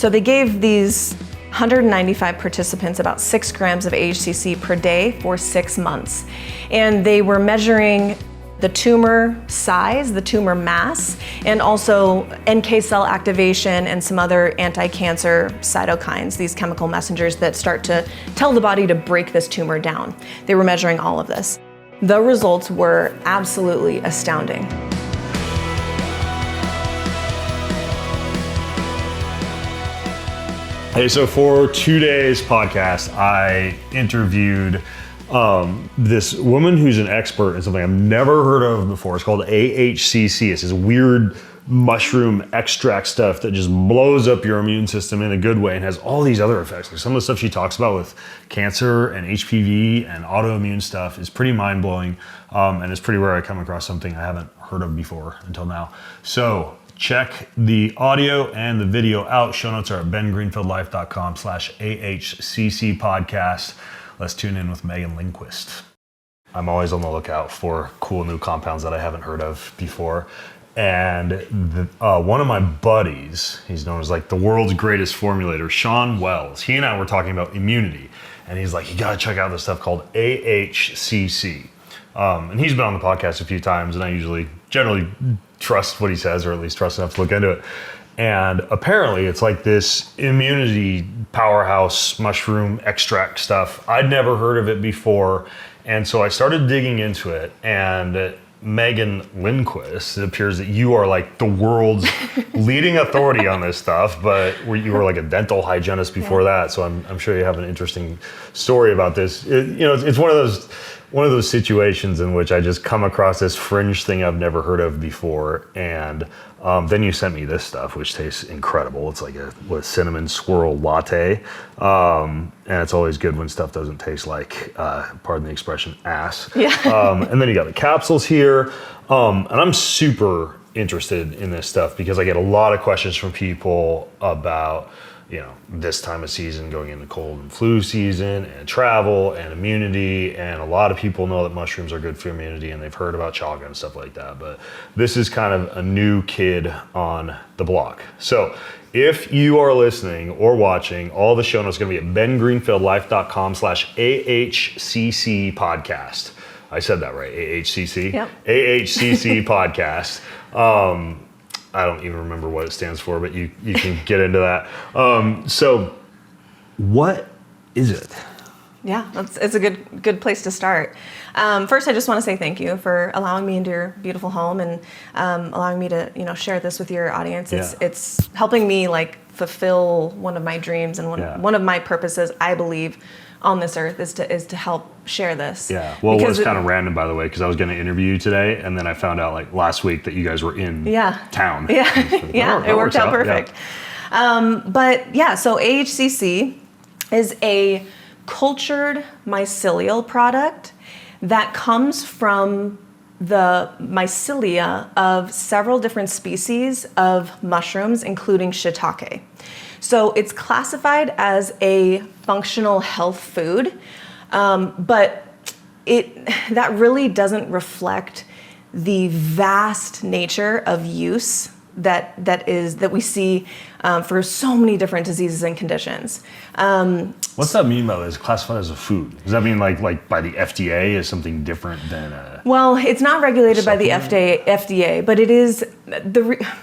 So they gave these 195 participants about 6 grams of AHCC per day for 6 months. And they were measuring the tumor size, the tumor mass, and also NK cell activation and some other anti-cancer cytokines, these chemical messengers that start to tell the body to break this tumor down. They were measuring all of this. The results were absolutely astounding. Hey, so for today's podcast, I interviewed this woman who's an expert in something I've never heard of before. It's called AHCC. It's this weird mushroom extract stuff that just blows up your immune system in a good way and has all these other effects. Like some of the stuff she talks about with cancer and HPV and autoimmune stuff is pretty mind-blowing, and it's pretty rare I come across something I haven't heard of before until now. So check the audio and the video out. Show notes are at bengreenfieldlife.com/AHCC podcast. Let's tune in with Meagan Lindquist. I'm always on the lookout for cool new compounds that I haven't heard of before. And one of my buddies, he's known as like the world's greatest formulator, Sean Wells. He and I were talking about immunity. And he's like, you gotta check out this stuff called AHCC. And he's been on the podcast a few times, and I generally trust what he says, or at least trust enough to look into it. And apparently it's like this immunity powerhouse mushroom extract stuff. I'd never heard of it before. And so I started digging into it, and Meagan Lindquist, it appears that you are like the world's leading authority on this stuff, but you were like a dental hygienist before that. So I'm sure you have an interesting story about this. It's one of those situations in which I just come across this fringe thing I've never heard of before, and then you sent me this stuff, which tastes incredible. It's like a cinnamon swirl latte, and it's always good when stuff doesn't taste like, pardon the expression, ass. Yeah. And then you got the capsules here, and I'm super interested in this stuff because I get a lot of questions from people about this time of season, going into cold and flu season, and travel and immunity. And a lot of people know that mushrooms are good for immunity, and they've heard about chaga and stuff like that. But this is kind of a new kid on the block. So if you are listening or watching, all the show notes are going to be at bengreenfieldlife.com/AHCC podcast. I said that right, AHCC? Yep. AHCC podcast. I don't even remember what it stands for, but you can get into that. So what is it? Yeah, it's a good place to start. First, I just want to say thank you for allowing me into your beautiful home and allowing me to share this with your audience. It's helping me like fulfill one of my dreams and one of my purposes, I believe, on this earth is to help share this. Yeah. Well, it was kind of random, by the way, because I was going to interview you today, and then I found out like last week that you guys were in town. Yeah. It worked out perfect. Yeah. So AHCC is a cultured mycelial product that comes from the mycelia of several different species of mushrooms, including shiitake. So it's classified as a functional health food, but that really doesn't reflect the vast nature of use that we see for so many different diseases and conditions. What's that mean by that? It's classified as a food? Does that mean like by the FDA is something different than a... Well, it's not regulated by the FDA, but it is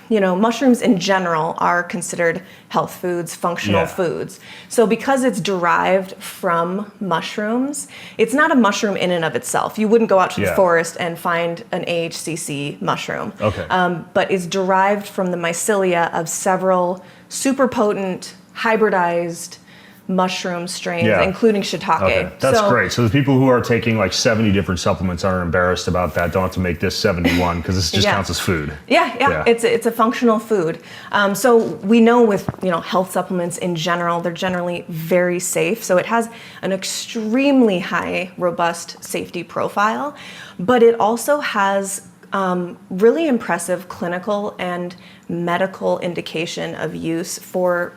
mushrooms in general are considered health foods, functional foods. So because it's derived from mushrooms, it's not a mushroom in and of itself. You wouldn't go out to the forest and find an AHCC mushroom. Okay. But it's derived from the mycelia of several super potent hybridized mushroom strains, including shiitake. Okay. That's great. So the people who are taking like 70 different supplements are embarrassed about that. Don't have to make this 71 because this just counts as food. Yeah. It's a functional food. So we know with health supplements in general, they're generally very safe. So it has an extremely high, robust safety profile, but it also has really impressive clinical and medical indication of use for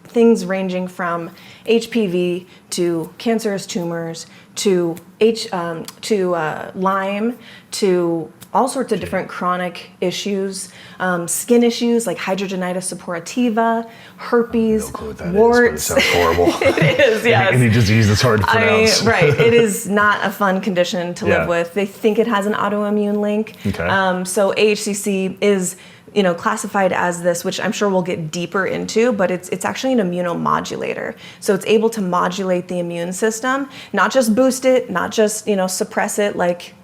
things ranging from HPV to cancerous tumors to Lyme to all sorts of different chronic issues, skin issues like hidradenitis suppurativa, herpes, No clue what that warts. Is, but it sounds horrible. It is, yes. Any disease that's hard to pronounce. Right. It is not a fun condition to live with. They think it has an autoimmune link. Okay. So AHCC is classified as this, which I'm sure we'll get deeper into, but it's actually an immunomodulator. So it's able to modulate the immune system, not just boost it, not just, suppress it like,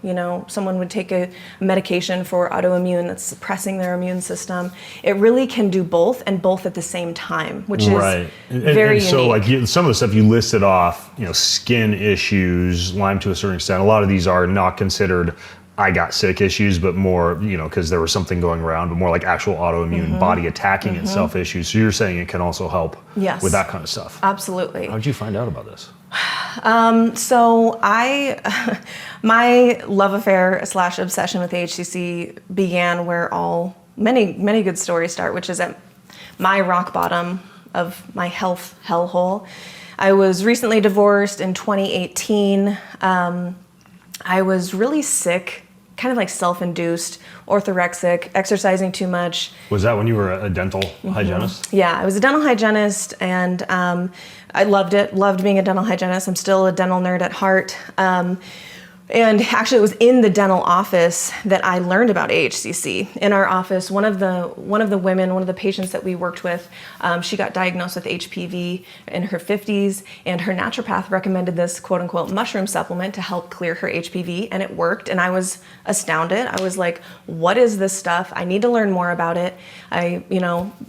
someone would take a medication for autoimmune that's suppressing their immune system. It really can do both and both at the same time, which is very unique. So like some of the stuff you listed off, skin issues, Lyme to a certain extent, a lot of these are not considered I got sick issues, but more, because there was something going around, but more like actual autoimmune body attacking itself issues. So you're saying it can also help with that kind of stuff. Absolutely. How did you find out about this? So my love affair / obsession with AHCC began where many good stories start, which is at my rock bottom of my health hellhole. I was recently divorced in 2018. I was really sick, kind of like self-induced, orthorexic, exercising too much. Was that when you were a dental hygienist? Yeah, I was a dental hygienist, and I loved it, loved being a dental hygienist. I'm still a dental nerd at heart. And actually, it was in the dental office that I learned about AHCC. In our office, one of the patients that we worked with, she got diagnosed with HPV in her 50s, and her naturopath recommended this quote unquote mushroom supplement to help clear her HPV, and it worked. And I was astounded. I was like, what is this stuff? I need to learn more about it. I,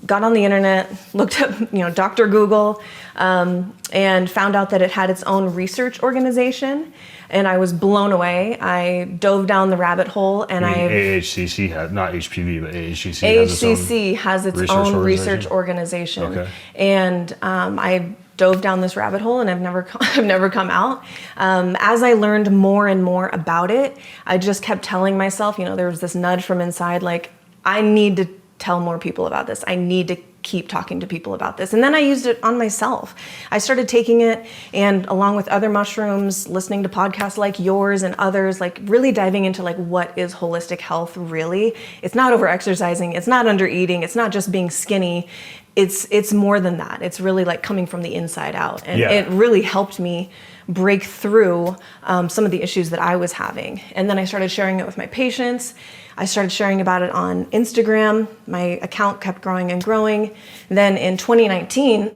got on the internet, looked up, Dr. Google, and found out that it had its own research organization. And I was blown away. I dove down the rabbit hole, and AHCC had, not HPV, but AHCC has its own research organization. Okay. And I dove down this rabbit hole, and I've never come out. As I learned more and more about it, I just kept telling myself, there was this nudge from inside, like, I need to tell more people about this. I need to keep talking to people about this. And then I used it on myself. I started taking it, and along with other mushrooms, listening to podcasts like yours and others, like really diving into like, what is holistic health really? It's not over exercising. It's not under eating. It's not just being skinny. It's more than that. It's really like coming from the inside out. And it really helped me break through some of the issues that I was having. And then I started sharing it with my patients. I started sharing about it on Instagram. My account kept growing and growing. Then in 2019,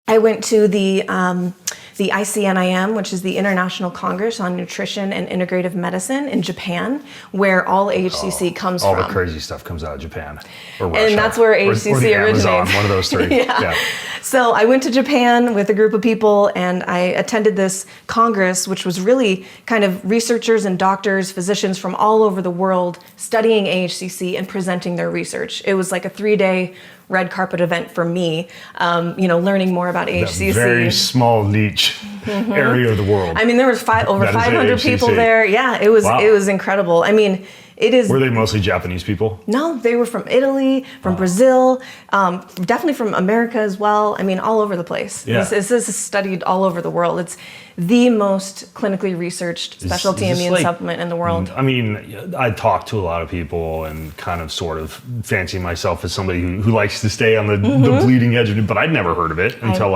I went to the ICNIM, which is the International Congress on Nutrition and Integrative Medicine in Japan, where all AHCC comes from. All the crazy stuff comes out of Japan or Russia. And that's where AHCC or the originates. Amazon, one of those three. Yeah. So I went to Japan with a group of people, and I attended this congress, which was really kind of researchers and doctors, physicians from all over the world studying AHCC and presenting their research. It was like a 3-day red carpet event for me, learning more about AHCC. That very small niche area of the world. I mean, there was over 500 people there. Yeah, it was incredible. I mean, it is. Were they mostly Japanese people? No, they were from Italy, from Brazil, definitely from America as well. I mean, all over the place. Yeah. This is studied all over the world. It's the most clinically researched specialty immune supplement in the world. I mean, I talk to a lot of people and kind of sort of fancy myself as somebody who likes to stay on the bleeding edge of it, but I'd never heard of it until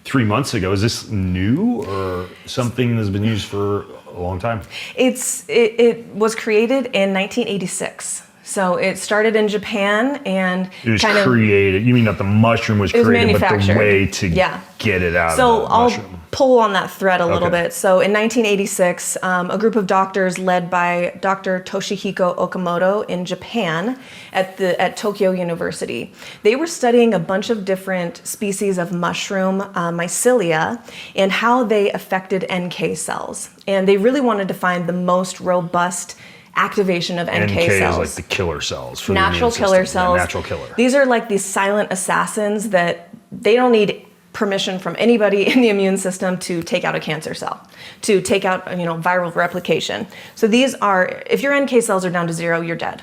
3 months ago. Is this new or something that's been used for a long time? It was created in 1986. So it started in Japan, and it was created. You mean that the mushroom was created, but the way to get it out of the mushroom. I'll pull on that thread a little bit. So in 1986, a group of doctors led by Dr. Toshihiko Okamoto in Japan at Tokyo University, they were studying a bunch of different species of mushroom, Mycelia, and how they affected NK cells. And they really wanted to find the most robust activation of NK cells. Is like the killer cells. For natural the killer cells. Yeah, natural killer. These are like these silent assassins that they don't need permission from anybody in the immune system to take out a cancer cell, to take out viral replication. So these are, if your NK cells are down to 0, you're dead.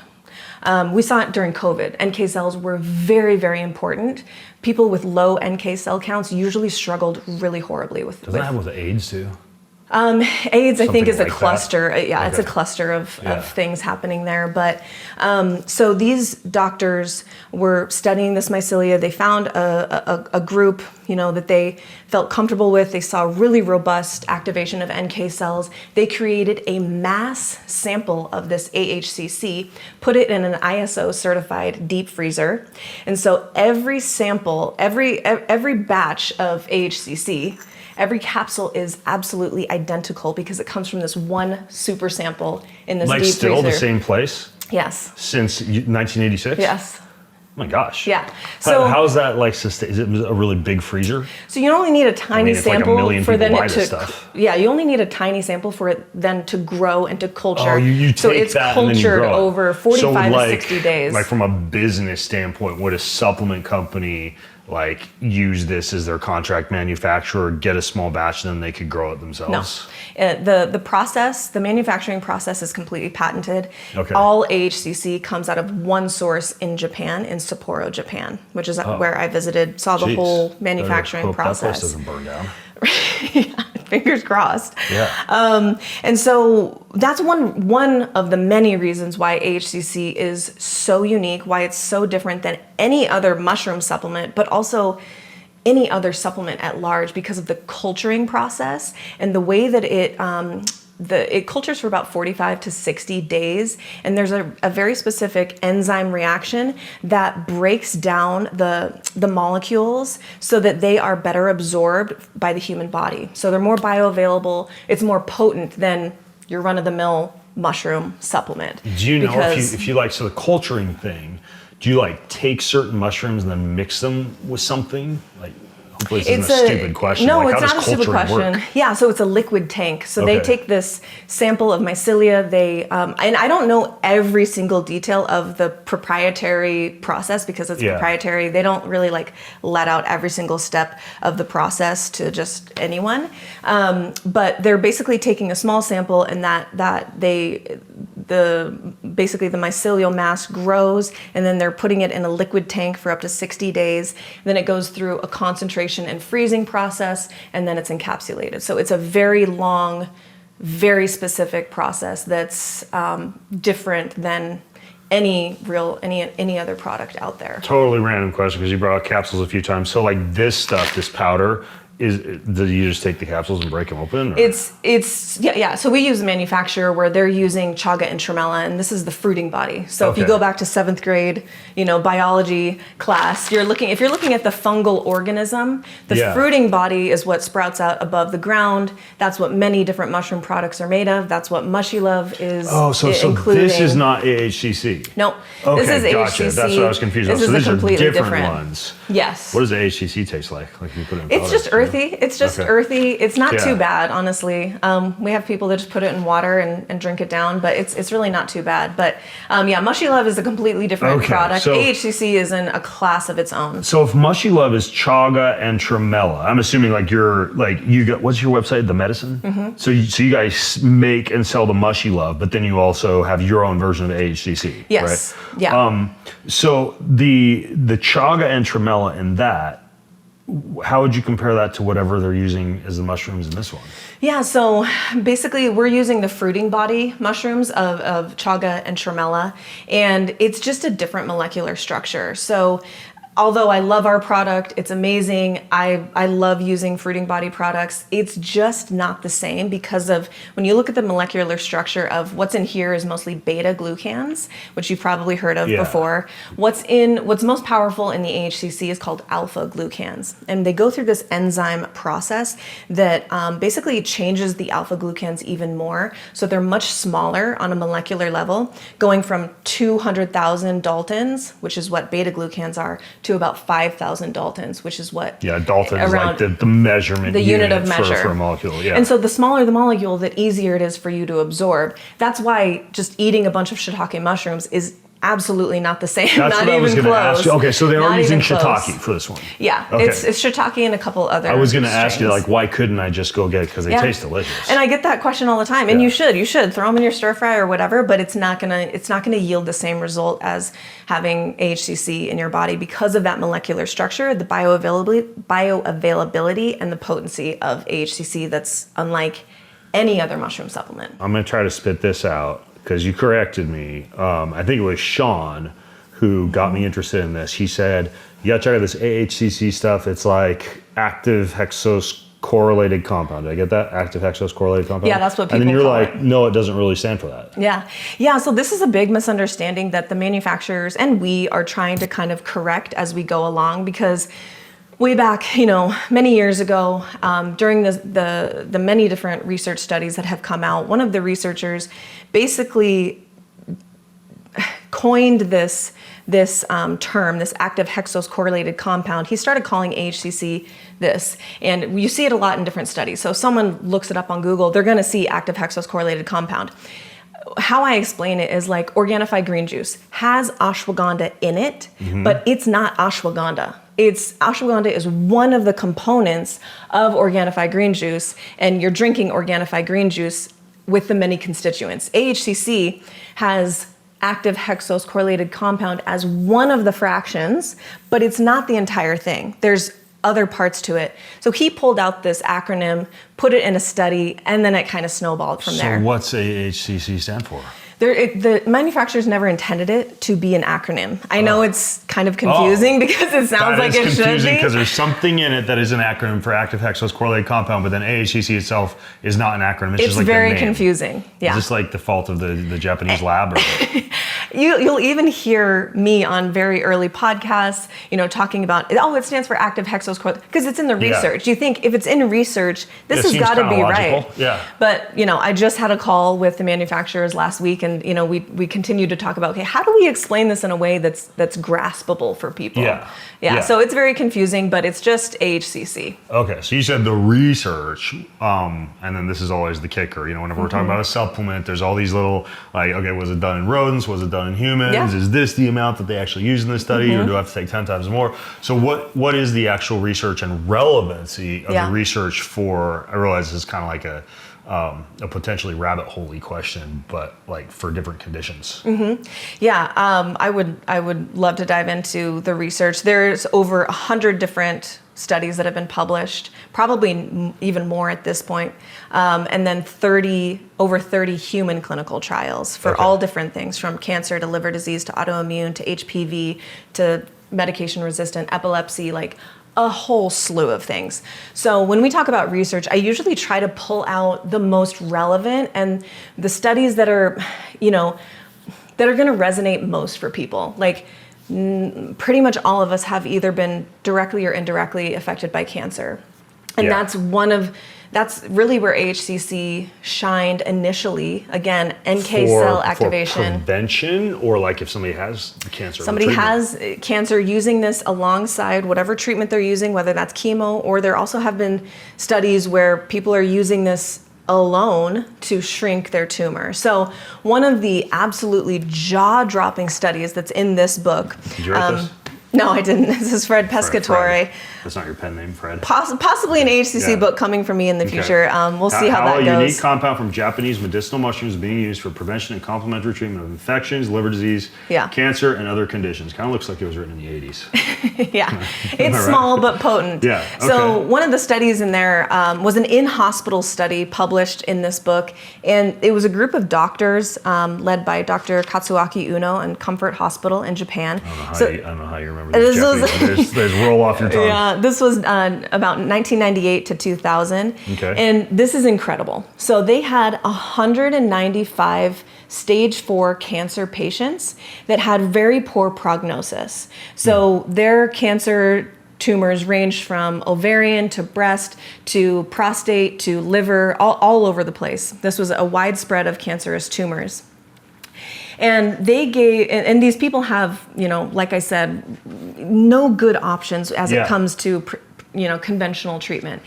We saw it during COVID. NK cells were very, very important. People with low NK cell counts usually struggled really horribly with. Does that have with AIDS too? AIDS, I think, is a like cluster. Yeah, it's a Okay. cluster of things happening there. But so these doctors were studying this mycelia. They found a group, that they felt comfortable with. They saw really robust activation of NK cells. They created a mass sample of this AHCC, put it in an ISO certified deep freezer. And so every sample, every batch of AHCC, every capsule is absolutely identical because it comes from this one super sample in this Like deep still freezer. the same place Yes. since 1986? Yes. Oh my gosh. Yeah. So So how's that like sustain? Is it a really big freezer? So you only need a tiny it's like a sample million for people then buy it this to stuff. yeah, you only need a tiny sample for it then to grow and to culture. Oh, you so take it's that and then you cultured grow it. over 45 So to 60 days. Like from a business standpoint, would a supplement company like use this as their contract manufacturer, get a small batch, and then they could grow it themselves? No. The process, the manufacturing process is completely patented. Okay. All AHCC comes out of one source in Japan, in Sapporo, Japan, which is where I visited, saw the Jeez. whole manufacturing Hope process. That place doesn't burn down. Fingers crossed. Yeah. And so that's one of the many reasons why AHCC is so unique, why it's so different than any other mushroom supplement, but also any other supplement at large because of the culturing process and the way that it cultures for about 45 to 60 days, and there's a very specific enzyme reaction that breaks down the molecules so that they are better absorbed by the human body. So they're more bioavailable, it's more potent than your run-of-the-mill mushroom supplement. Do you know if you like, so the culturing thing, do you like take certain mushrooms and then mix them with something? Like, hopefully this isn't a stupid question. No, like, it's not a stupid question. Work? Yeah, so it's a liquid tank. So they take this sample of mycelia. They and I don't know every single detail of the proprietary process because it's proprietary. They don't really like let out every single step of the process to just anyone. But they're basically taking a small sample, and basically the mycelial mass grows, and then they're putting it in a liquid tank for up to 60 days. Then it goes through a concentration and freezing process, and then it's encapsulated. So it's a very long, very specific process that's different than any other product out there. Totally random question because you brought up capsules a few times. So like this stuff, this powder, do you just take the capsules and break them open? Or? It's yeah. So we use a manufacturer where they're using chaga and tremella, and this is the fruiting body. So if you go back to 7th grade, biology class, if you're looking at the fungal organism, the fruiting body is what sprouts out above the ground. That's what many different mushroom products are made of. That's what Mushy Love is. Oh, so this is not AHCC. No, okay, this is gotcha. AHCC. That's what I was confused about. So these are different ones. Yes. What does the AHCC taste like? Like you put it in It's powder, just earthy. It's just earthy. It's not too bad, honestly. We have people that just put it in water and drink it down, but it's really not too bad. But Mushy Love is a completely different product. So, AHCC is in a class of its own. So if Mushy Love is chaga and tremella, I'm assuming you got, what's your website? The Medicin? Mm-hmm. So you guys make and sell the Mushy Love, but then you also have your own version of AHCC. Yes. Right? Yeah. So the chaga and tremella in that, how would you compare that to whatever they're using as the mushrooms in this one? Yeah, so basically we're using the fruiting body mushrooms of chaga and tremella, and it's just a different molecular structure. So although I love our product, it's amazing. I love using fruiting body products. It's just not the same because of when you look at the molecular structure of what's in here is mostly beta glucans, which you've probably heard of before. What's most powerful in the AHCC is called alpha glucans, and they go through this enzyme process that basically changes the alpha glucans even more. So they're much smaller on a molecular level, going from 200,000 Daltons, which is what beta glucans are, to about 5,000 Daltons, which is what Dalton is like the measurement, the unit of measure for a molecule. Yeah. And so the smaller the molecule, the easier it is for you to absorb. That's why just eating a bunch of shiitake mushrooms is absolutely not the same. That's not what even I was going to close. ask you. Okay, so they are Not using even shiitake close. for this one. Yeah, okay. it's shiitake and a couple other I was going to ask you, strains. like, why couldn't I just go get it? Because they taste delicious. And I get that question all the time. And you should throw them in your stir fry or whatever, but it's not gonna yield the same result as having AHCC in your body because of that molecular structure, the bioavailability and the potency of AHCC that's unlike any other mushroom supplement. I'm going to try to spit this out because you corrected me. I think it was Sean who got me interested in this. He said, you got to check out this AHCC stuff. It's like active hexose-correlated compound. Did I get that? Active hexose-correlated compound? Yeah, that's what people call it. And then you're like, it. no, it doesn't really stand for that. Yeah, so this is a big misunderstanding that the manufacturers and we are trying to kind of correct as we go along, because way back, many years ago, during the many different research studies that have come out, one of the researchers basically coined this term, this active hexose-correlated compound. He started calling AHCC this, and you see it a lot in different studies. So if someone looks it up on Google, they're going to see active hexose-correlated compound. How I explain it is like Organifi green juice has ashwagandha in it, but it's not ashwagandha. Ashwagandha is one of the components of Organifi green juice, and you're drinking Organifi green juice with the many constituents. AHCC has active hexose-correlated compound as one of the fractions, but it's not the entire thing. There's other parts to it. So he pulled out this acronym, put it in a study, and then it kind of snowballed from there. So what's AHCC stand for? The manufacturers never intended it to be an acronym. I know it's kind of confusing because it sounds like it should be. It's confusing because there's something in it that is an acronym for active hexose-correlated compound, but then AHCC itself is not an acronym. It's just like very the name. Confusing. Yeah. Is this like the fault of the Japanese lab? Or You'll even hear me on very early podcasts, talking about, it stands for active hexose-correlated, because it's in the research. You think if it's in research, this has got to be right. Yeah. But, I just had a call with the manufacturers last week, and we continue to talk about, okay, how do we explain this in a way that's graspable for people? Yeah. So it's very confusing, but it's just AHCC. Okay, so you said the research, and then this is always the kicker. Whenever we're talking about a supplement, there's all these little, like, okay, was it done in rodents? Was it done in humans? Yeah. Is this the amount that they actually use in this study, or do I have to take 10 times more? So what is the actual research and relevancy of the research for? I realize this is kind of like a potentially rabbit hole-y question, but like for different conditions. Yeah, I would love to dive into the research. There's over 100 different studies that have been published, probably even more at this point, and then over 30 human clinical trials for all different things, from cancer to liver disease to autoimmune to HPV to medication-resistant epilepsy, like a whole slew of things. So when we talk about research, I usually try to pull out the most relevant and the studies that are, that are going to resonate most for people. Like pretty much all of us have either been directly or indirectly affected by cancer. And that's really where AHCC shined initially. Again, NK cell activation. For prevention, or like if somebody has cancer. Somebody has cancer, using this alongside whatever treatment they're using, whether that's chemo, or there also have been studies where people are using this alone to shrink their tumor. So one of the absolutely jaw-dropping studies that's in this book. Did you write this? No, I didn't. This is Fred Pescatore. Fred. That's not your pen name, Fred. Possibly an AHCC book coming from me in the future. We'll see how that goes. A unique compound from Japanese medicinal mushrooms being used for prevention and complementary treatment of infections, liver disease, cancer, and other conditions. Kind of looks like it was written in the 80s. Yeah, it's small but potent. Yeah. Okay. So one of the studies in there was an in-hospital study published in this book, and it was a group of doctors led by Dr. Katsuaki Uno in Comfort Hospital in Japan. I don't know how you remember these Japanese. Roll off your tongue. Yeah, this was about 1998 to 2000. Okay. And this is incredible. So they had 195 stage 4 cancer patients that had very poor prognosis. So their cancer tumors ranged from ovarian to breast to prostate to liver, all over the place. This was a widespread of cancerous tumors. And and these people have, like I said, no good options as it comes to, conventional treatment.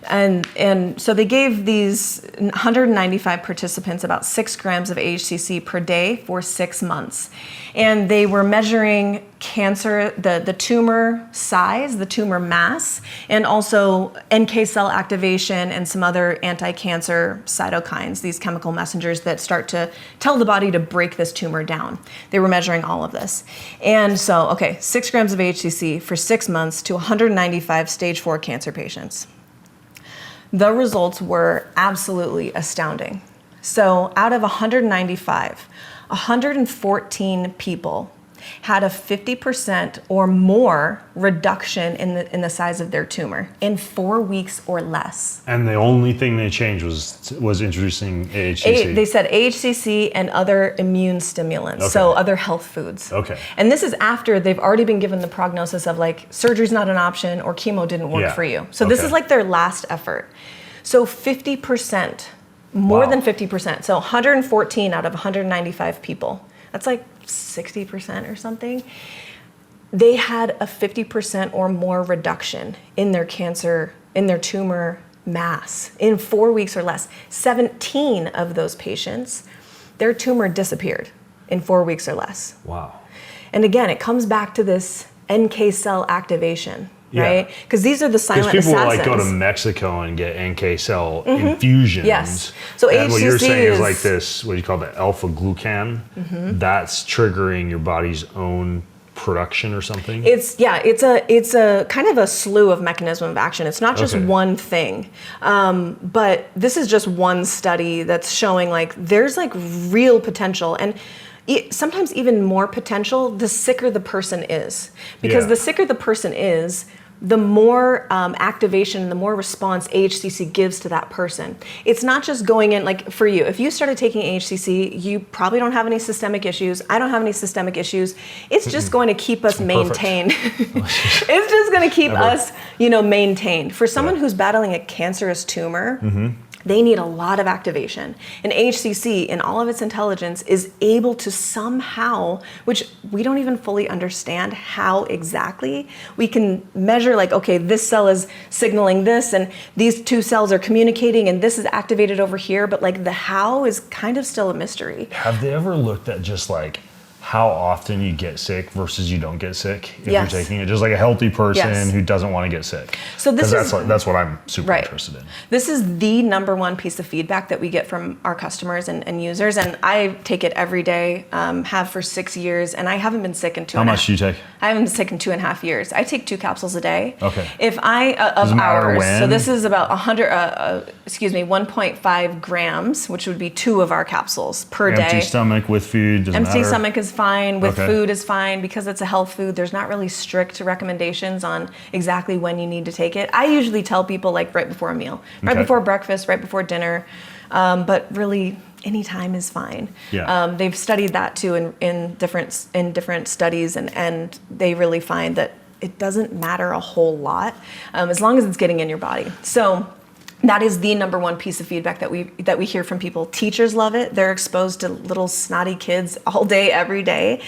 And so they gave these 195 participants about 6 grams of AHCC per day for 6 months. And they were measuring cancer, the tumor size, the tumor mass, and also NK cell activation and some other anti-cancer cytokines, these chemical messengers that start to tell the body to break this tumor down. They were measuring all of this. And so, 6 grams of AHCC for 6 months to 195 stage 4 cancer patients. The results were absolutely astounding. So out of 195, 114 people had a 50% or more reduction in the size of their tumor in 4 weeks or less. And the only thing they changed was introducing AHCC. They said AHCC and other immune stimulants, so other health foods. Okay. And this is after they've already been given the prognosis of like surgery's not an option or chemo didn't work for you. So this is like their last effort. So 50%, more than 50%. So 114 out of 195 people. That's like 60% or something. They had a 50% or more reduction in their cancer, in their tumor mass in 4 weeks or less. 17 of those patients, their tumor disappeared in 4 weeks or less. Wow. And again, it comes back to this NK cell activation, right? Because these are the silent assassins. Because people like go to Mexico and get NK cell infusions. Yes. So and HCC what you're saying is is like this, what do you call the alpha glucan? That's triggering your body's own production or something? It's a kind of a slew of mechanism of action. It's not just one thing. But this is just one study that's showing like there's like real potential, and sometimes even more potential the sicker the person is. Because the sicker the person is, the more activation, the more response AHCC gives to that person. It's not just going in, like for you, if you started taking AHCC, you probably don't have any systemic issues. I don't have any systemic issues. It's just going to keep us maintained. It's just going to keep us, maintained. For someone who's battling a cancerous tumor, they need a lot of activation. And AHCC, in all of its intelligence, is able to somehow, which we don't even fully understand how exactly, we can measure like, okay, this cell is signaling this and these two cells are communicating and this is activated over here, but like the how is kind of still a mystery. Have they ever looked at just like how often you get sick versus you don't get sick if you're taking it? Just like a healthy person who doesn't want to get sick. So that's what I'm super interested in. This is the number one piece of feedback that we get from our customers and users, and I take it every day, have for 6 years, and I haven't been sick in 2.5 years. How much do you take? I haven't been sick in 2.5 years. I take 2 capsules a day. Okay. If I, of ours, so this is about 1.5 grams, which would be 2 of our capsules per day. Empty stomach with food, doesn't matter? Empty stomach is fine, with food is fine. Because it's a health food, there's not really strict recommendations on exactly when you need to take it. I usually tell people like right before a meal, right before breakfast, right before dinner, but really any time is fine. They've studied that too in different studies, and they really find that it doesn't matter a whole lot as long as it's getting in your body. So that is the number one piece of feedback that we hear from people. Teachers love it. They're exposed to little snotty kids all day, every day.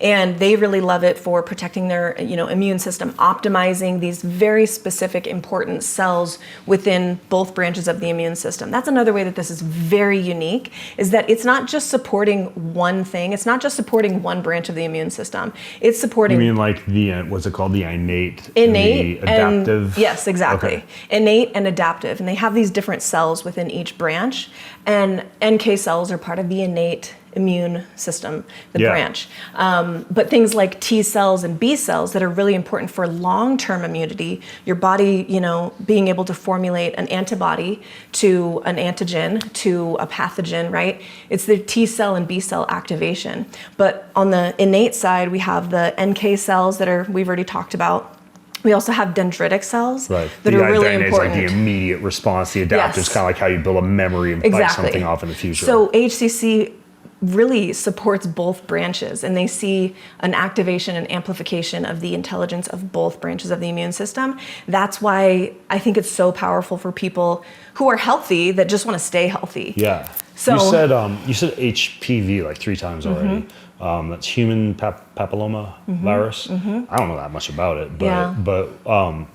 And they really love it for protecting their immune system, optimizing these very specific important cells within both branches of the immune system. That's another way that this is very unique, is that it's not just supporting one thing. It's not just supporting one branch of the immune system. It's supporting... You mean like the, what's it called? The innate and the adaptive? Yes, exactly. Okay. Innate and adaptive. And they have these different cells within each branch. And NK cells are part of the innate immune system, the branch. But things like T cells and B cells that are really important for long-term immunity, your body, being able to formulate an antibody to an antigen, to a pathogen, right? It's the T cell and B cell activation. But on the innate side, we have the NK cells that we've already talked about. We also have dendritic cells that are really important. Like the immediate response. The adaptive is kind of like how you build a memory and fight something off in the future. So HCC really supports both branches, and they see an activation and amplification of the intelligence of both branches of the immune system. That's why I think it's so powerful for people who are healthy that just want to stay healthy. Yeah. So you said HPV like 3 times already. That's human papilloma virus. I don't know that much about it, but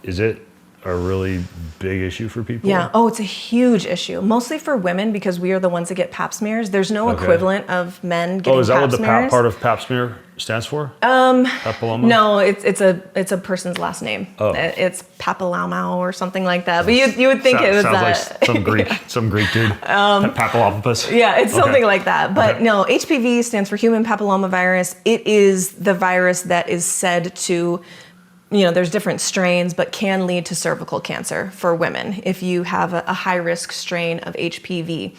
is it a really big issue for people? Yeah. Oh, it's a huge issue. Mostly for women, because we are the ones that get pap smears. There's no equivalent of men getting pap smears. Oh, is that what the part of pap smear stands for? Papilloma? No, it's a person's last name. Oh. It's papilloma or something like that. But you would think it was sounds like some Greek dude. Papillopus. Yeah, it's something like that. But no, HPV stands for human papillomavirus. It is the virus that is said to there's different strains, but can lead to cervical cancer for women if you have a high risk strain of HPV.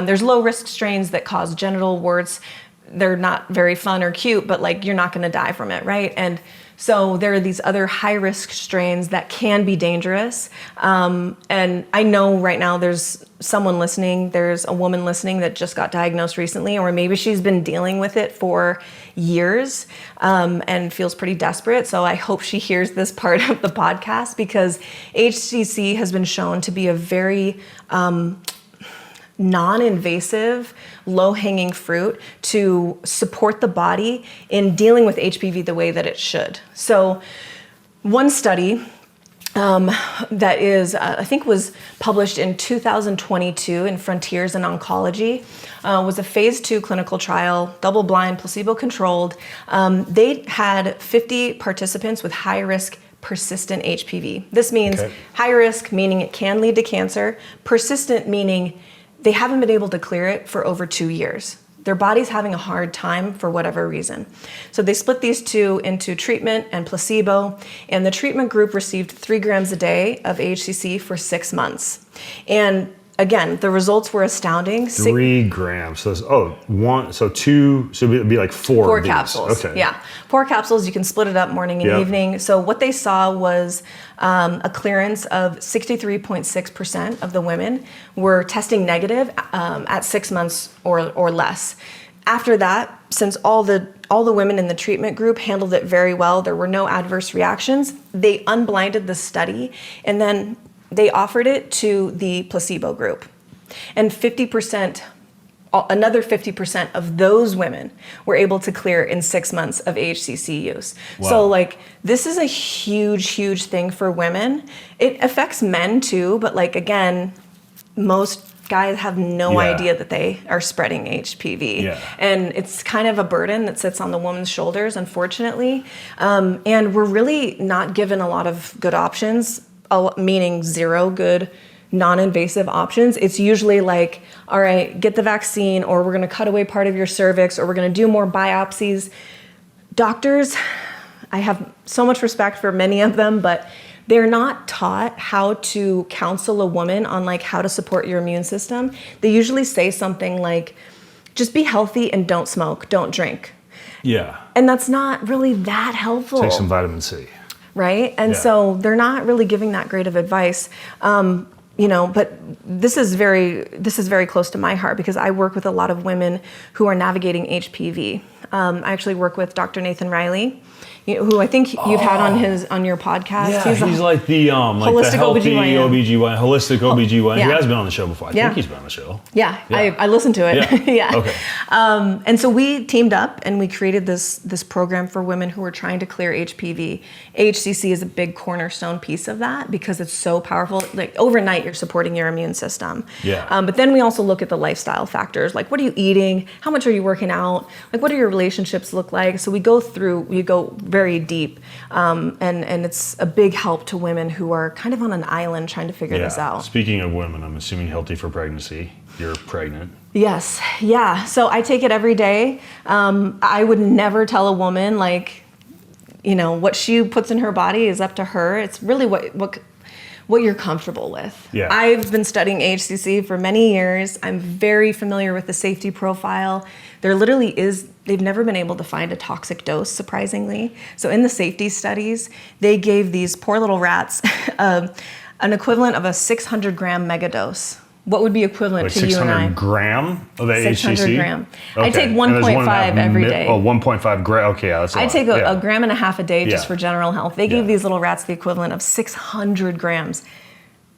There's low risk strains that cause genital warts. They're not very fun or cute, but like you're not going to die from it, right? And so there are these other high risk strains that can be dangerous. And I know right now there's someone listening, there's a woman listening that just got diagnosed recently, or maybe she's been dealing with it for years and feels pretty desperate. So I hope she hears this part of the podcast, because HCC has been shown to be a very non-invasive, low-hanging fruit to support the body in dealing with HPV the way that it should. So one study that is, I think was published in 2022 in Frontiers in Oncology, was a phase 2 clinical trial, double-blind, placebo-controlled. They had 50 participants with high-risk persistent HPV. This means high risk, meaning it can lead to cancer. Persistent, meaning they haven't been able to clear it for over 2 years. Their body's having a hard time for whatever reason. So they split these two into treatment and placebo, and the treatment group received 3 grams a day of AHCC for 6 months. And again, the results were astounding. 3 grams. So it'd be like 4 of these. Capsules. Okay. Yeah. 4 capsules. You can split it up morning and evening. So what they saw was a clearance of 63.6% of the women were testing negative at 6 months or less. After that, since all the women in the treatment group handled it very well, there were no adverse reactions, they unblinded the study, and then they offered it to the placebo group. And another 50% of those women were able to clear in 6 months of AHCC use. Wow. So like, this is a huge, huge thing for women. It affects men too, but like, again, most guys have no idea that they are spreading HPV. Yeah. And it's kind of a burden that sits on the woman's shoulders, unfortunately. And we're really not given a lot of good options, meaning 0 good non-invasive options. It's usually like, all right, get the vaccine, or we're going to cut away part of your cervix, or we're going to do more biopsies. Doctors, I have so much respect for many of them, but they're not taught how to counsel a woman on like how to support your immune system. They usually say something like, just be healthy and don't smoke, don't drink. Yeah. And that's not really that helpful. Take some vitamin C. Right? And so they're not really giving that great of advice. But this is very close to my heart, because I work with a lot of women who are navigating HPV. I actually work with Dr. Nathan Riley, who I think you've had on your podcast. Yeah, he's like the holistic OBGYN, holistic OBGYN. He has been on the show before. I think he's been on the show. Yeah. I listened to it. Yeah. Okay. And so we teamed up and we created this program for women who are trying to clear HPV. AHCC is a big cornerstone piece of that, because it's so powerful. Like overnight, you're supporting your immune system. Yeah. But then we also look at the lifestyle factors, like what are you eating? How much are you working out? Like what do your relationships look like? So we go very deep, and it's a big help to women who are kind of on an island trying to figure this out. Speaking of women, I'm assuming healthy for pregnancy. You're pregnant. Yes. Yeah. So I take it every day. I would never tell a woman what she puts in her body is up to her. It's really what you're comfortable with. Yeah. I've been studying HCC for many years. I'm very familiar with the safety profile. They've never been able to find a toxic dose, surprisingly. So in the safety studies, they gave these poor little rats an equivalent of a 600 gram megadose. What would be equivalent to you and I? 600 gram of AHCC? 600 gram. Okay. I take 1.5 every day. 1.5 gram. Okay, that's a lot. I take a gram and a half a day just for general health. They gave these little rats the equivalent of 600 grams.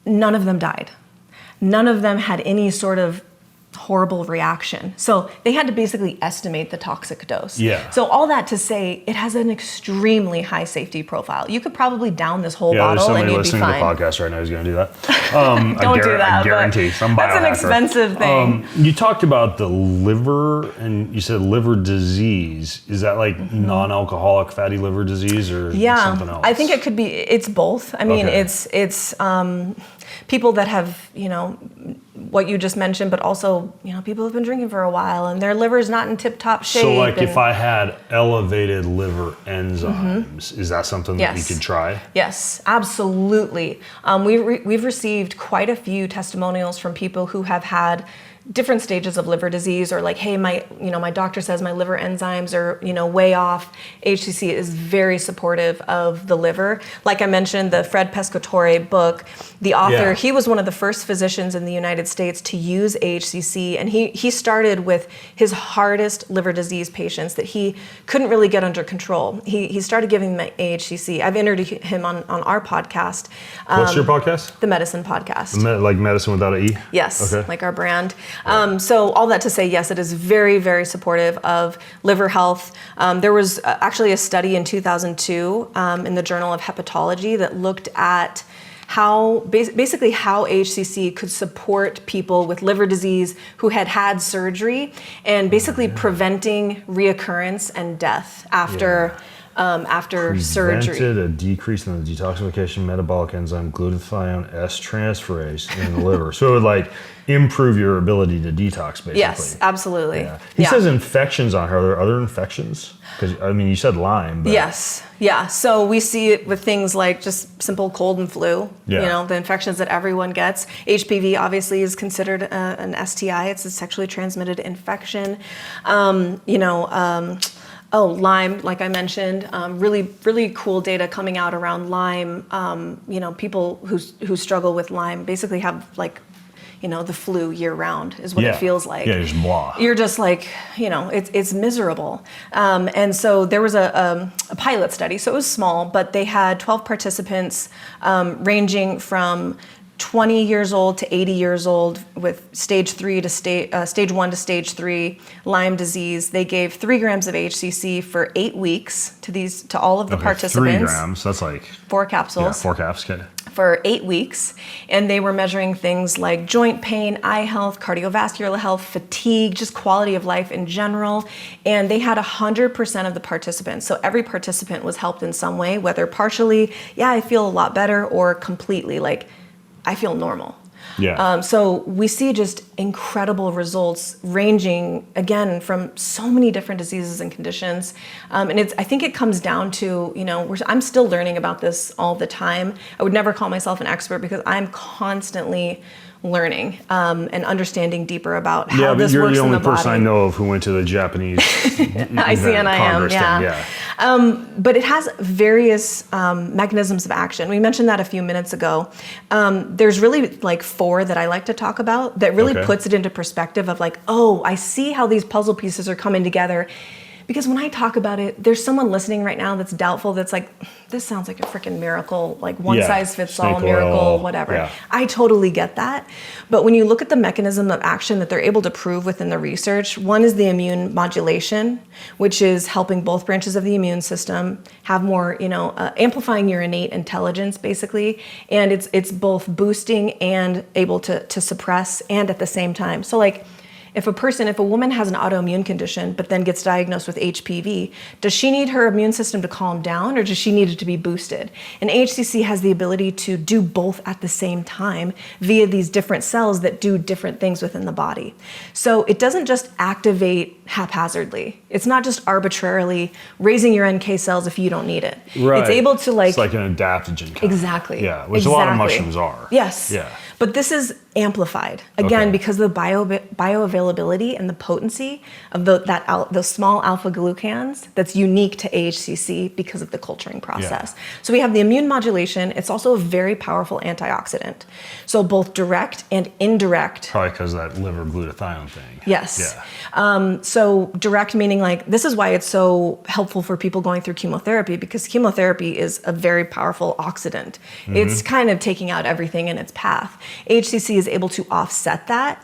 None of them died. None of them had any sort of horrible reaction. So they had to basically estimate the toxic dose. Yeah. So all that to say, it has an extremely high safety profile. You could probably down this whole bottle and you'd be fine. There's somebody listening to the podcast right now who's going to do that. Don't do that. I guarantee. Some biohacker. That's an expensive thing. You talked about the liver, and you said liver disease. Is that like non-alcoholic fatty liver disease or something else? I think it could be. It's both. I mean, it's people that have what you just mentioned, but also, people have been drinking for a while and their liver's not in tip-top shape. So like if I had elevated liver enzymes, is that something that you could try? Yes, absolutely. We've received quite a few testimonials from people who have had different stages of liver disease, or like, hey, my doctor says my liver enzymes are, way off. AHCC is very supportive of the liver. Like I mentioned, the Fred Pescatore book, the author, he was one of the first physicians in the United States to use AHCC, and he started with his hardest liver disease patients that he couldn't really get under control. He started giving them AHCC. I've interviewed him on our podcast. What's your podcast? The Medicin podcast. Like Medicin without an E? Yes, like our brand. So all that to say, yes, it is very, very supportive of liver health. There was actually a study in 2002 in the Journal of Hepatology that looked at basically how AHCC could support people with liver disease who had surgery, and basically preventing reoccurrence and death after surgery. Prevented a decrease in the detoxification metabolic enzyme glutathione S-transferase in the liver. So it would like improve your ability to detox, basically. Yes, absolutely. Yeah. He says infections on her. Are there other infections? Because, you said Lyme. But yes. Yeah. So we see it with things like just simple cold and flu, the infections that everyone gets. HPV obviously is considered an STI. It's a sexually transmitted infection. Lyme, like I mentioned, really, really cool data coming out around Lyme. People who struggle with Lyme basically have the flu year round is what it feels like. Yeah, just blah. You're just like, it's miserable. And so there was a pilot study, so it was small, but they had 12 participants ranging from 20 years old to 80 years old with stage 1 to stage 3 Lyme disease. They gave 3 grams of HCC for 8 weeks to all of the participants. 3 grams, that's like 4 capsules. Yeah, 4 caps, okay. For 8 weeks, and they were measuring things like joint pain, eye health, cardiovascular health, fatigue, just quality of life in general. And they had 100% of the participants. So every participant was helped in some way, whether partially, I feel a lot better, or completely, like, I feel normal. Yeah. So we see just incredible results ranging, again, from so many different diseases and conditions. And I think it comes down to, I'm still learning about this all the time. I would never call myself an expert because I'm constantly learning and understanding deeper about how this works in the body. Yeah, but you're the only person I know of who went to the Japanese ICNIM, but it has various mechanisms of action. We mentioned that a few minutes ago. There's really like 4 that I like to talk about that really puts it into perspective of like, I see how these puzzle pieces are coming together. Because when I talk about it, there's someone listening right now that's doubtful, that's like, this sounds like a freaking miracle, like one size fits all miracle, whatever. Yeah. I totally get that. But when you look at the mechanism of action that they're able to prove within the research, one is the immune modulation, which is helping both branches of the immune system have more, amplifying your innate intelligence, basically. And it's both boosting and able to suppress, and at the same time. So like, if a woman has an autoimmune condition but then gets diagnosed with HPV, does she need her immune system to calm down, or does she need it to be boosted? And AHCC has the ability to do both at the same time via these different cells that do different things within the body. So it doesn't just activate haphazardly. It's not just arbitrarily raising your NK cells if you don't need it. Right. It's able to It's like an adaptogen kind. Exactly. Yeah, which a lot of mushrooms are. Yes. Yeah. But this is amplified, again, because of the bioavailability and the potency of the small alpha glucans that's unique to AHCC because of the culturing process. Yeah. So we have the immune modulation. It's also a very powerful antioxidant. So both direct and indirect. Probably because of that liver glutathione thing. Yes. Yeah. So direct meaning like, this is why it's so helpful for people going through chemotherapy, because chemotherapy is a very powerful oxidant. Mm-hmm. It's kind of taking out everything in its path. AHCC is able to offset that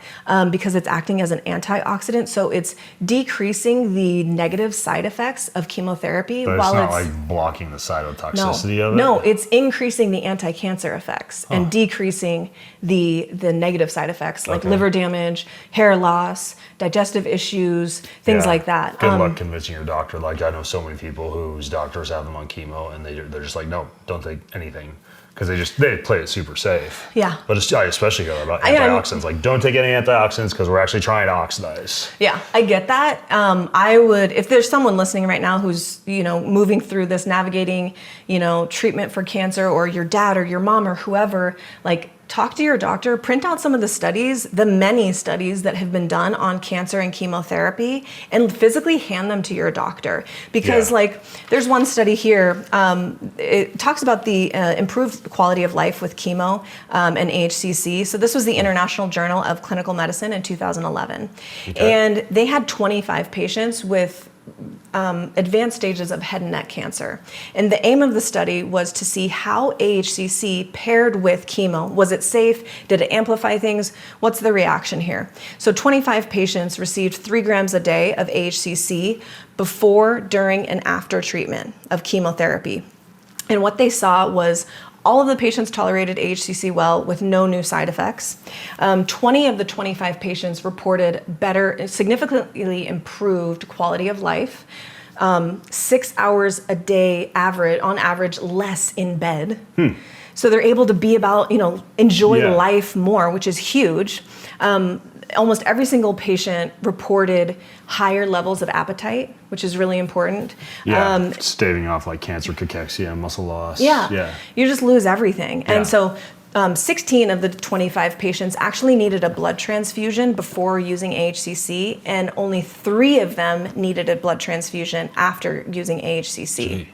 because it's acting as an antioxidant. So it's decreasing the negative side effects of chemotherapy. But it's not like blocking the cytotoxicity of it? No, it's increasing the anti-cancer effects and decreasing the negative side effects like liver damage, hair loss, digestive issues, things like that. Good luck convincing your doctor. Like I know so many people whose doctors have them on chemo and they're just like, no, don't take anything. because they play it super safe. Yeah. But I especially hear about antioxidants. Like, don't take any antioxidants because we're actually trying to oxidize. Yeah, I get that. I would, if there's someone listening right now who's, moving through this, navigating, treatment for cancer, or your dad or your mom or whoever, like, talk to your doctor, print out some of the studies, the many studies that have been done on cancer and chemotherapy, and physically hand them to your doctor. Because there's one study here, it talks about the improved quality of life with chemo and AHCC. So this was the International Journal of Clinical Medicine in 2011. Okay. And they had 25 patients with advanced stages of head and neck cancer. And the aim of the study was to see how AHCC paired with chemo. Was it safe? Did it amplify things? What's the reaction here? So 25 patients received 3 grams a day of AHCC before, during, and after treatment of chemotherapy. And what they saw was all of the patients tolerated AHCC well with no new side effects. 20 of the 25 patients reported better, significantly improved quality of life. 6 hours a day on average, less in bed. So they're able to be about, enjoy life more, which is huge. Almost every single patient reported higher levels of appetite, which is really important. Yeah, staving off like cancer, cachexia, muscle loss. Yeah. You just lose everything. Yeah. And so 16 of the 25 patients actually needed a blood transfusion before using AHCC, and only 3 of them needed a blood transfusion after using AHCC. Gee.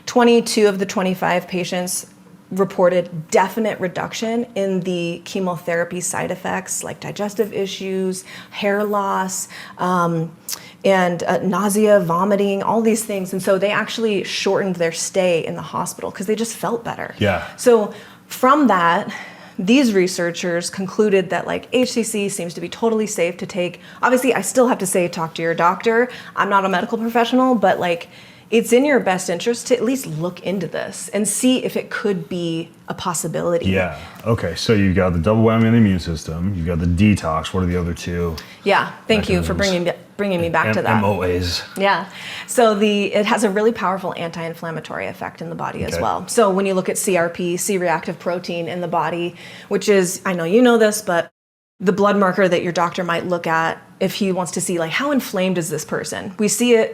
22 of the 25 patients reported definite reduction in the chemotherapy side effects like digestive issues, hair loss, and nausea, vomiting, all these things. And so they actually shortened their stay in the hospital because they just felt better. Yeah. So from that, these researchers concluded that HCC seems to be totally safe to take. Obviously, I still have to say talk to your doctor. I'm not a medical professional, but it's in your best interest to at least look into this and see if it could be a possibility. Yeah. Okay. So you've got the double whammy on the immune system. You've got the detox. What are the other two? Yeah. Thank you for bringing me back to that. MOAs. Yeah. So it has a really powerful anti-inflammatory effect in the body as well. So when you look at CRP, C-reactive protein in the body, which is, I know you know this, but the blood marker that your doctor might look at if he wants to see how inflamed is this person. We see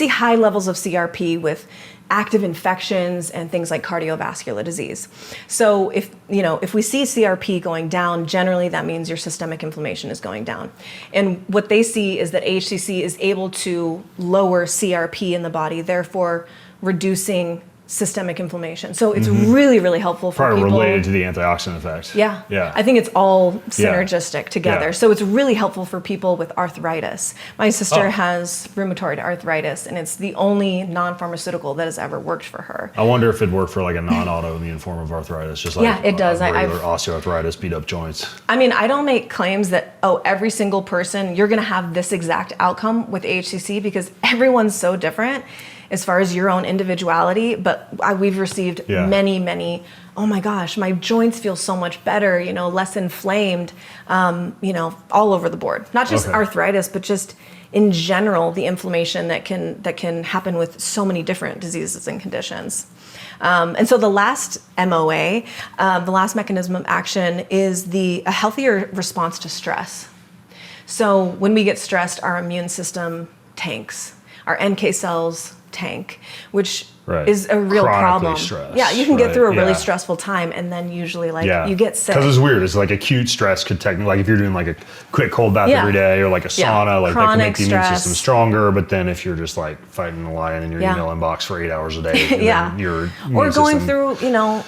high levels of CRP with active infections and things like cardiovascular disease. So if we see CRP going down, generally that means your systemic inflammation is going down. And what they see is that AHCC is able to lower CRP in the body, therefore reducing systemic inflammation. So it's really, really helpful for probably people. Related to the antioxidant effect. Yeah. Yeah. I think it's all synergistic together. Yeah. So it's really helpful for people with arthritis. My sister has rheumatoid arthritis, and it's the only non-pharmaceutical that has ever worked for her. I wonder if it'd work for a non-autoimmune form of arthritis, just it does. Regular osteoarthritis, beat up joints. I mean, I don't make claims that, every single person, you're going to have this exact outcome with AHCC, because everyone's so different as far as your own individuality, but we've received many, oh my gosh, my joints feel so much better, less inflamed, all over the board. Not just arthritis, but just in general, the inflammation that can happen with so many different diseases and conditions. And so the last MOA, the last mechanism of action, is a healthier response to stress. So when we get stressed, our immune system tanks, our NK cells tank, which is a real problem. Stressed, yeah, you can get through a really stressful time, and then usually you get sick. Because it's weird. It's acute stress could technically, if you're doing a quick cold bath every day, or a sauna, that can make the immune system stronger. But then if you're just fighting a lion in your email inbox for 8 hours a day, then your or going through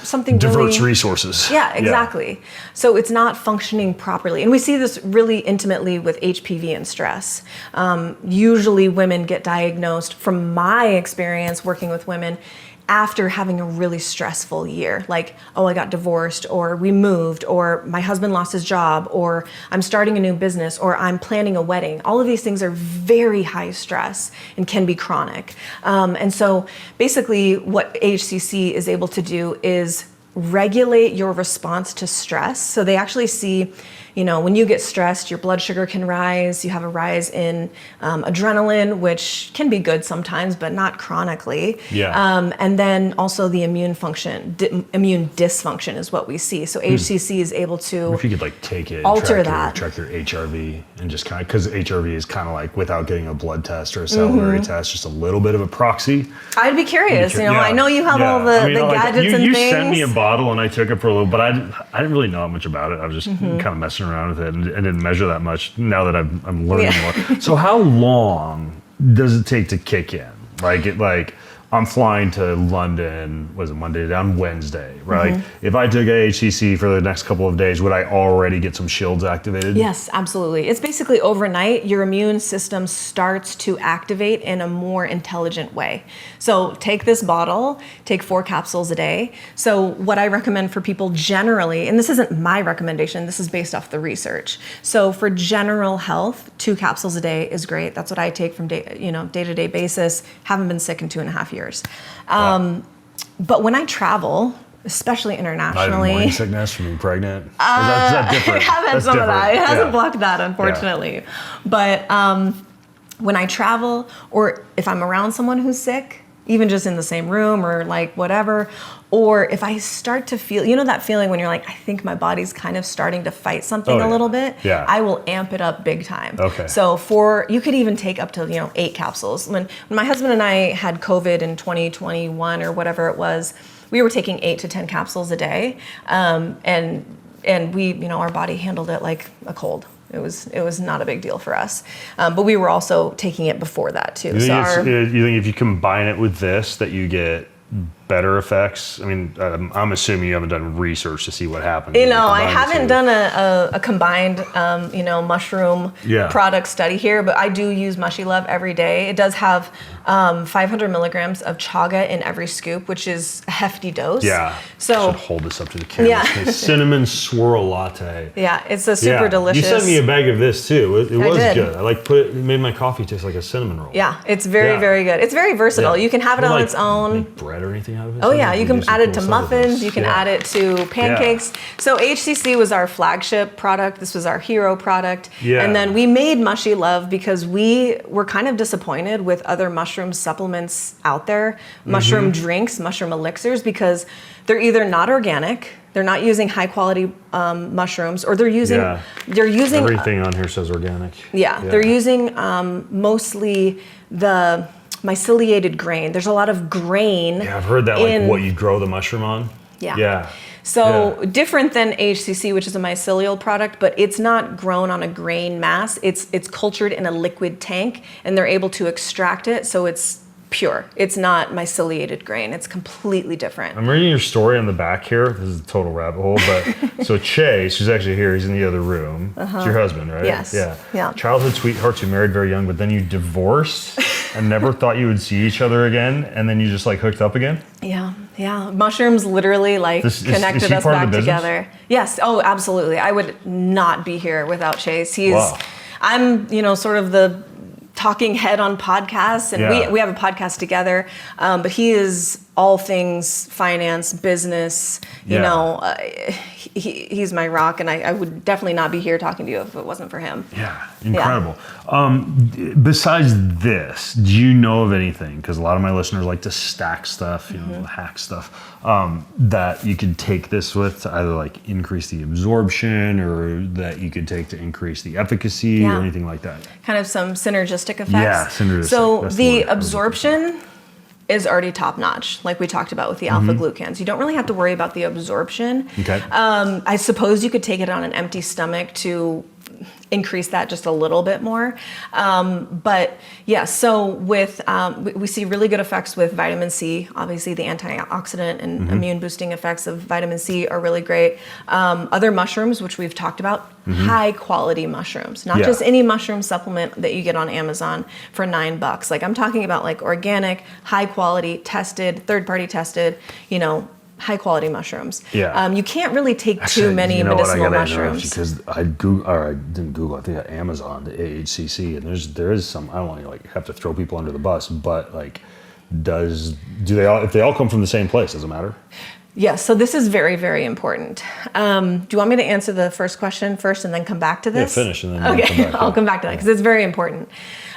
something diverts resources. Yeah, exactly. So it's not functioning properly, and we see this really intimately with HPV and stress. Usually, women get diagnosed, from my experience working with women, after having a really stressful year, I got divorced, or we moved, or my husband lost his job, or I'm starting a new business, or I'm planning a wedding. All of these things are very high stress and can be chronic. And so basically what AHCC is able to do is regulate your response to stress. So they actually see when you get stressed, your blood sugar can rise. You have a rise in adrenaline, which can be good sometimes, but not chronically. And then also the immune function, immune dysfunction is what we see. So HCC is able to if you could like take it, alter and track your HRV, and just kind of, because HRV is kind of like, without getting a blood test or a salivary test, just a little bit of a proxy. I'd be curious. I know you have all the gadgets and things. You sent me a bottle and I took it for a little, but I didn't really know much about it. I was just kind of messing around with it and didn't measure that much. Now that I'm learning more. So how long does it take to kick in? Like I'm flying to London, was it Monday, on Wednesday, right? If I took AHCC for the next couple of days, would I already get some shields activated? Yes, absolutely. It's basically overnight, your immune system starts to activate in a more intelligent way. So take this bottle, take 4 capsules a day. So what I recommend for people generally, and this isn't my recommendation, this is based off the research. So for general health, 2 capsules a day is great. That's what I take from day-to-day basis. Haven't been sick in 2.5 years. But when I travel, especially internationally, not even morning sickness from being pregnant. Is that different? I have had some of that. It hasn't blocked that, unfortunately. But when I travel, or if I'm around someone who's sick, even just in the same room or like whatever, or if I start to feel, that feeling when you're like, I think my body's kind of starting to fight something a little bit, I will amp it up big time. Okay. So you could even take up to, 8 capsules. When my husband and I had COVID in 2021 or whatever it was, we were taking 8 to 10 capsules a day. And we, our body handled it like a cold. It was not a big deal for us. But we were also taking it before that too. You think if you combine it with this, that you get better effects? I mean, I'm assuming you haven't done research to see what happens. I haven't done a combined, mushroom product study here, but I do use Mushy Love every day. It does have 500 milligrams of chaga in every scoop, which is a hefty dose. Yeah. So I should hold this up to the camera. Yeah. Cinnamon swirl latte. Yeah, it's a super delicious. You sent me a bag of this too. It was good. I it made my coffee taste like a cinnamon roll. Yeah, it's very, very good. It's very versatile. You can have it on its own. Make bread or anything out of it? Oh yeah, you can add it to muffins. You can add it to pancakes. So HCC was our flagship product. This was our hero product. Yeah. And then we made Mushy Love because we were kind of disappointed with other mushroom supplements out there, mushroom drinks, mushroom elixirs, because they're either not organic, they're not using high quality mushrooms, or they're using everything on here says organic. They're using mostly the myceliated grain. There's a lot of grain. Yeah, I've heard that, like what you grow the mushroom on. Yeah. So different than AHCC, which is a mycelial product, but it's not grown on a grain mass. It's cultured in a liquid tank, and they're able to extract it, so it's pure. It's not myceliated grain. It's completely different. I'm reading your story on the back here. This is a total rabbit hole, but so Chase, who's actually here, he's in the other room. It's your husband, right? Yes. Yeah. Childhood sweethearts, you married very young, but then you divorced and never thought you would see each other again, and then you just like hooked up again? Yeah. Mushrooms literally connected us back together. Yes. Oh, absolutely. I would not be here without Chase. I'm, sort of the talking head on podcasts, and we have a podcast together, but he is all things finance, business, he's my rock, and I would definitely not be here talking to you if it wasn't for him. Yeah, incredible. Besides this, do you know of anything, because a lot of my listeners like to stack stuff, hack stuff, that you could take this with to either like increase the absorption, or that you could take to increase the efficacy, or anything like that? Kind of some synergistic effects. Yeah, synergistic. So the absorption is already top notch, like we talked about with the alpha glucans. You don't really have to worry about the absorption. Okay. I suppose you could take it on an empty stomach to increase that just a little bit more. But yeah, so with we see really good effects with vitamin C. Obviously, the antioxidant and immune boosting effects of vitamin C are really great. Other mushrooms, which we've talked about, high quality mushrooms, not just any mushroom supplement that you get on Amazon for $9. Like I'm talking about like organic, high quality, tested, third party tested, high quality mushrooms. Yeah. You can't really take too many medicinal mushrooms. Because I didn't Google. I think at Amazon, the AHCC, and there is some. I don't want to have to throw people under the bus, but like, do they all, if they all come from the same place, does it matter? Yes, so this is very, very important. Do you want me to answer the first question first and then come back to this? Yeah, finish and then okay. come back. I'll come back to that because it's very important.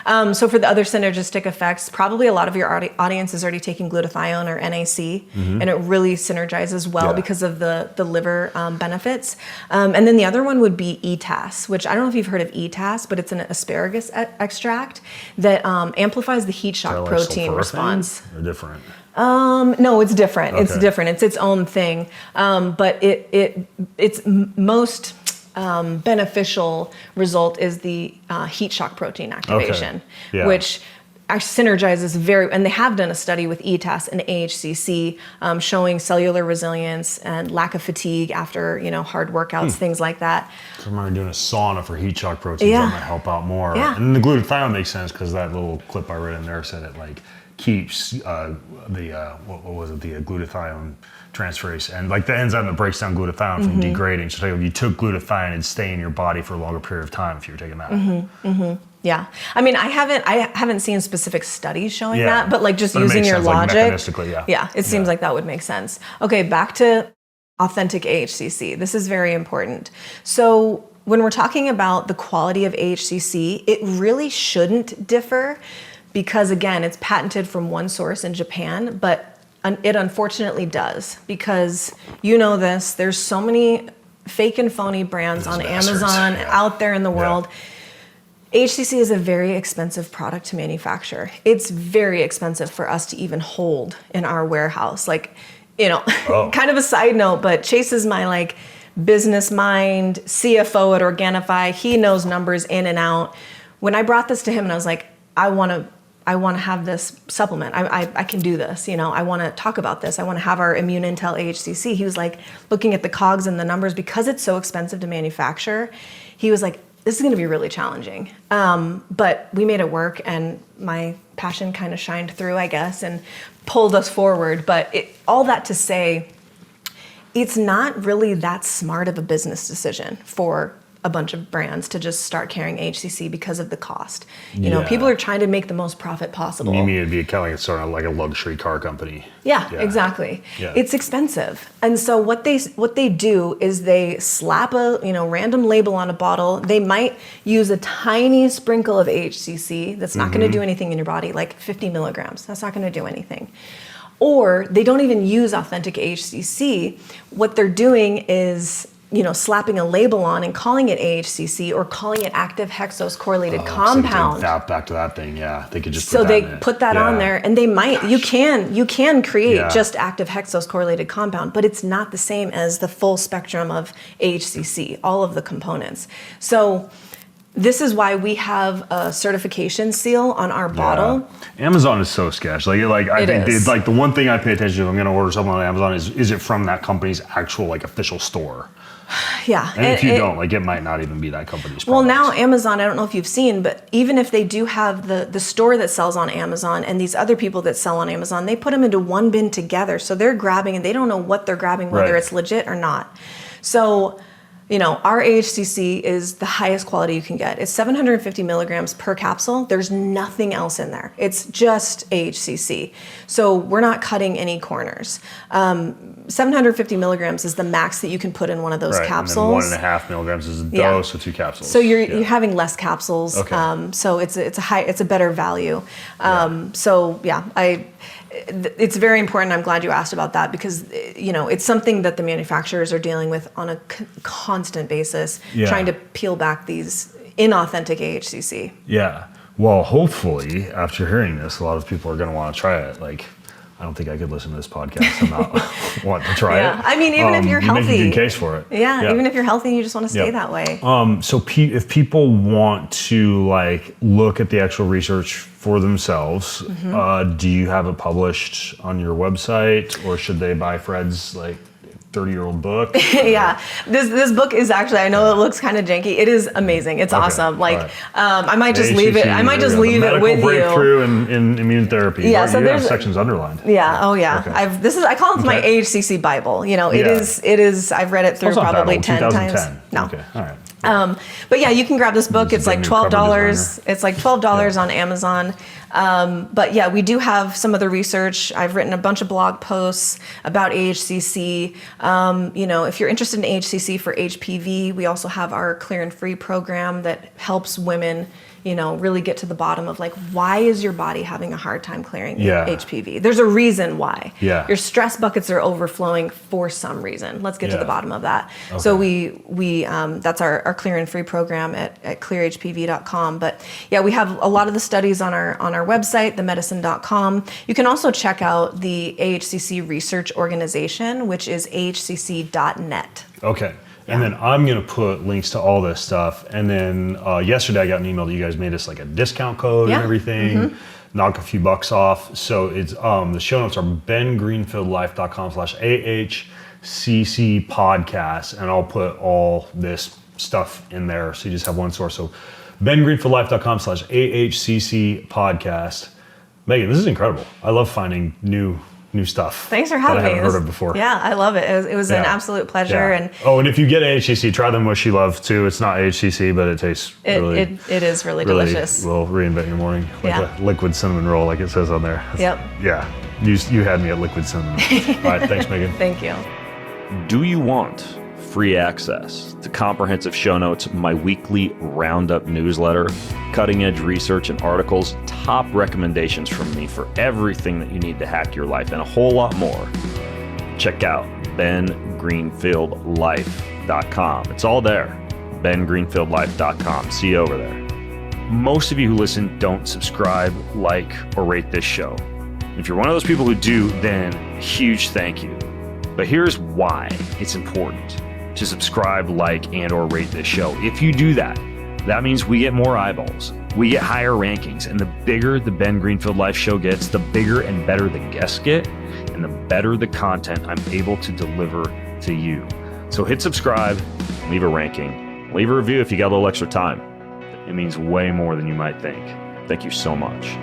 So for the other synergistic effects, probably a lot of your audience is already taking glutathione or NAC, and it really synergizes well because of the liver benefits. And then the other one would be ETAS, which I don't know if you've heard of ETAS, but it's an asparagus extract that amplifies the heat shock protein response. Or different? No, it's different. Okay. It's different. It's its own thing. But its most beneficial result is the heat shock protein activation, which synergizes and they have done a study with ETAS and AHCC showing cellular resilience and lack of fatigue after, hard workouts, things like that. I remember doing a sauna for heat shock proteins that might help out more. Yeah. And the glutathione makes sense because that little clip I read in there said it like keeps the glutathione transferase and like the enzyme that breaks down glutathione from degrading. So if you took glutathione, it'd stay in your body for a longer period of time if you were taking that. Yeah, I mean, I haven't seen specific studies showing that, but like just using your logic, like mechanistically, it seems like that would make sense. Okay, back to authentic AHCC. This is very important. So when we're talking about the quality of AHCC, it really shouldn't differ because again, it's patented from one source in Japan, but it unfortunately does because there's so many fake and phony brands on Amazon out there in the world. HCC is a very expensive product to manufacture. It's very expensive for us to even hold in our warehouse. Like, kind of a side note, but Chase is my business mind, CFO at Organifi. He knows numbers in and out. When I brought this to him and I was like, I want to have this supplement. I can do this. I want to talk about this. I want to have our Immune Intel AHCC. He was like looking at the COGS and the numbers because it's so expensive to manufacture. He was like, this is going to be really challenging. But we made it work and my passion kind of shined through, I guess, and pulled us forward. But all that to say, it's not really that smart of a business decision for a bunch of brands to just start carrying HCC because of the cost. People are trying to make the most profit possible. You mean it'd be kind of sort of like a luxury car company? Yeah, exactly. Yeah. It's expensive, and so what they do is they slap a random label on a bottle. They might use a tiny sprinkle of HCC that's not going to do anything in your body, like 50 milligrams. That's not going to do anything. Or they don't even use authentic HCC. What they're doing is slapping a label on and calling it AHCC or calling it active hexose correlated compound. Back to that thing, they could just put that on there, and they might. You can create just active hexose correlated compound, but it's not the same as the full spectrum of AHCC, all of the components. So this is why we have a certification seal on our bottle. Amazon is so sketch. I think the one thing I pay attention to if I'm going to order something on Amazon is it from that company's actual official store? Yeah. And if you don't, it might not even be that company's product. Well, now Amazon, I don't know if you've seen, but even if they do have the store that sells on Amazon and these other people that sell on Amazon, they put them into one bin together. So they're grabbing and they don't know what they're grabbing, whether it's legit or not. So, our AHCC is the highest quality you can get. It's 750 milligrams per capsule. There's nothing else in there. It's just AHCC. So we're not cutting any corners. 750 milligrams is the max that you can put in one of those capsules. And then 1.5 milligrams is a dose with 2 capsules. So you're having less capsules. Okay. So it's a better value. It's very important. I'm glad you asked about that because it's something that the manufacturers are dealing with on a constant basis, trying to peel back these inauthentic AHCC. Yeah. Well, hopefully, after hearing this, a lot of people are going to want to try it. I don't think I could listen to this podcast and not want to try it. I mean, even if you're healthy. You make a good case for it. Yeah, even if you're healthy and you just want to stay that way. So if people want to look at the actual research for themselves, do you have it published on your website or should they buy Fred's 30-year-old book? Yeah, this book is actually, I know it looks kind of janky. It is amazing. It's awesome. I might just leave it. I might just leave it with you. Breakthrough in immune therapy. Yeah, so there's sections underlined. Yeah. Oh yeah. Okay. I call it my AHCC Bible. It is. I've read it through probably 10 times. No. Okay. All right. But yeah, you can grab this book. It's like $12. It's like $12 on Amazon. But yeah, we do have some of the research. I've written a bunch of blog posts about AHCC. If you're interested in AHCC for HPV, we also have our Clear and Free program that helps women, really get to the bottom of like, why is your body having a hard time clearing HPV? There's a reason why. Yeah. Your stress buckets are overflowing for some reason. Let's get to the bottom of that. Okay. So we that's our Clear and Free program at clearhpv.com. But yeah, we have a lot of the studies on our website, themedicin.com. You can also check out the AHCC Research Organization, which is ahcc.net. Okay. And then I'm going to put links to all this stuff. And then yesterday I got an email that you guys made us like a discount code and everything, knock a few bucks off. So it's the show notes are bengreenfieldlife.com/AHCC podcast. And I'll put all this stuff in there. So you just have one source. So bengreenfieldlife.com/AHCC podcast. Meagan, this is incredible. I love finding new stuff. Thanks for having me. I haven't heard of before. Yeah, I love it. It was an absolute pleasure. Yeah. And if you get AHCC, try the mushy love too. It's not AHCC, but it tastes really. It is really delicious. Will reinvent your morning, like a liquid cinnamon roll, like it says on there. Yep. Yeah. You had me at liquid cinnamon. All right. Thanks, Meagan. Thank you. Do you want free access to comprehensive show notes, my weekly roundup newsletter, cutting edge research and articles, top recommendations from me for everything that you need to hack your life, and a whole lot more? Check out bengreenfieldlife.com. It's all there. bengreenfieldlife.com. See you over there. Most of you who listen don't subscribe, like, or rate this show. If you're one of those people who do, then huge thank you. But here's why it's important to subscribe, like, and or rate this show. If you do that, that means we get more eyeballs, we get higher rankings, and the bigger the Ben Greenfield Life show gets, the bigger and better the guests get, and the better the content I'm able to deliver to you. So hit subscribe, leave a ranking, leave a review if you got a little extra time. It means way more than you might think. Thank you so much.